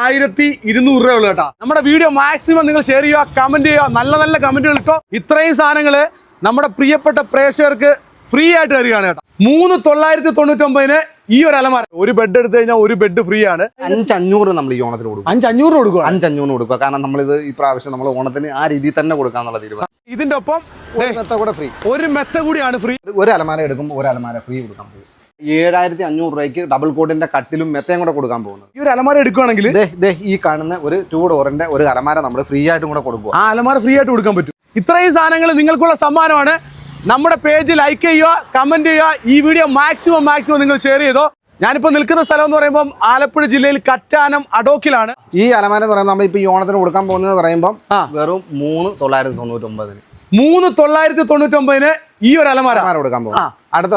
1200 രൂപ ഉള്ളു കേട്ടോ. നമ്മുടെ വീഡിയോ മാക്സിമം നിങ്ങൾ ഷെയർ ചെയ്യുക, കമന്റ് ചെയ്യുക, നല്ല നല്ല കമന്റുകൾ ഇട്ടോ. ഇത്രയും സാധനങ്ങള് നമ്മുടെ പ്രിയപ്പെട്ട പ്രേക്ഷകർക്ക് ഫ്രീ ആയിട്ട് തരികയാണ് കേട്ടോ. 3999 ഈ ഒരു അലമാര. ഒരു ബെഡ് എടുത്തു കഴിഞ്ഞാൽ ഒരു ബെഡ് ഫ്രീ ആണ്. 5,500 നമ്മൾ ഈ ഓണത്തിന് കൊടുക്കും. 5,500 കൊടുക്കുക. 5,500 കൊടുക്കുക. കാരണം നമ്മളിത് ഈ പ്രാവശ്യം നമ്മൾ ഓണത്തിന് ആ രീതിയിൽ തന്നെ കൊടുക്കാന്നുള്ള തീരുമാനം. ഇതിന്റെ ഒപ്പം ഒരു മെത്ത കൂടെ ഫ്രീ. ഒരു മെത്ത കൂടിയാണ് ഫ്രീ. ഒരു അലമാര എടുക്കുമ്പോൾ ഒരു അലമാര ഫ്രീ കൊടുക്കാൻ പോകും. 7,500 രൂപയ്ക്ക് ഡബിൾ കോട്ടിന്റെ കട്ടിലും മെത്തയും കൂടെ കൊടുക്കാൻ പോകുന്നത്. ഈ ഒരു അലമാര എടുക്കുകയാണെങ്കിൽ ഈ കാണുന്ന ഒരു 2 ഡോറിന്റെ ഒരു അലമാര നമ്മൾ ഫ്രീ ആയിട്ടും കൂടെ കൊടുക്കുക. ആ അലമാര ഫ്രീ ആയിട്ട് കൊടുക്കാൻ പറ്റും. ഇത്രയും സാധനങ്ങൾ നിങ്ങൾക്കുള്ള സമ്മാനമാണ്. നമ്മുടെ പേജ് ലൈക്ക് ചെയ്യുക, കമന്റ് ചെയ്യുക, ഈ വീഡിയോ മാക്സിമം നിങ്ങൾ ഷെയർ ചെയ്തോ. ഞാനിപ്പോ നിൽക്കുന്ന സ്ഥലം എന്ന് പറയുമ്പോൾ ആലപ്പുഴ ജില്ലയിൽ കറ്റാനം അടോക്കിലാണ്. ഈ അലമാര എന്ന് പറയുമ്പോൾ നമ്മളിപ്പോ ഈ ഓണത്തിന് കൊടുക്കാൻ പോകുന്നത് പറയുമ്പോൾ വെറും 3,999. 3,999 ഈ ഒരു അലമാര കൊടുക്കാൻ പോകും. അടുത്ത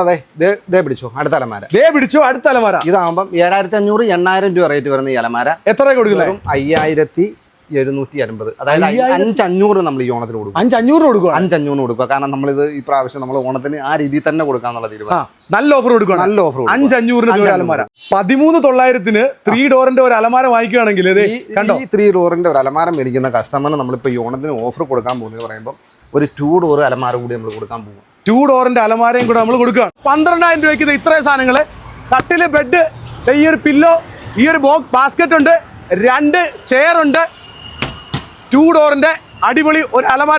പിടിച്ചോ, അടുത്ത അലമാര. ഇതാകുമ്പോൾ 7,500 8,000 രൂപ റേറ്റ് വരുന്ന ഈ അലമാര എത്ര കൊടുക്കുന്നത്? 5,750. അതായത് 5,500 നമ്മൾ ഈ ഓണത്തിന് കൊടുക്കും. 5,500 കൊടുക്കുക. 5,500 കൊടുക്കുക. കാരണം നമ്മളിത് ഈ പ്രാവശ്യം നമ്മൾ ഓണത്തിന് ആ രീതിയിൽ തന്നെ കൊടുക്കാന്നുള്ള തീരുമാനം. നല്ല ഓഫർ കൊടുക്കുക. നല്ല ഓഫർ. 5,500 അലമാര. 13,900 3 ഡോറിന്റെ ഒരു അലമാര വാങ്ങിക്കുകയാണെങ്കിൽ കണ്ടോ, ഈ 3 ഡോറിന്റെ ഒരു അലമാര മേടിക്കുന്ന കസ്റ്റമറിന് നമ്മളിപ്പോ ഈ ഓണത്തിന് ഓഫർ കൊടുക്കാൻ പോകുന്നത് പറയുമ്പോൾ ഒരു 2 ഡോർ അലമാര കൂടി നമ്മൾ കൊടുക്കാൻ പോകും. 2 ഡോറിന്റെ അലമാരയും കൂടെ നമ്മൾ കൊടുക്കുക. 12,000 രൂപയ്ക്ക് ഇത്രയും സാധനങ്ങള്, കട്ടില്, ബെഡ്, ഈ ഒരു പില്ലോ, ഈ ഒരു ബാസ്ക്കറ്റ് ഉണ്ട്, 2 ചെയർ ഉണ്ട്, 2 ഡോറിന്റെ അടിപൊളി ഒരു അലമാര.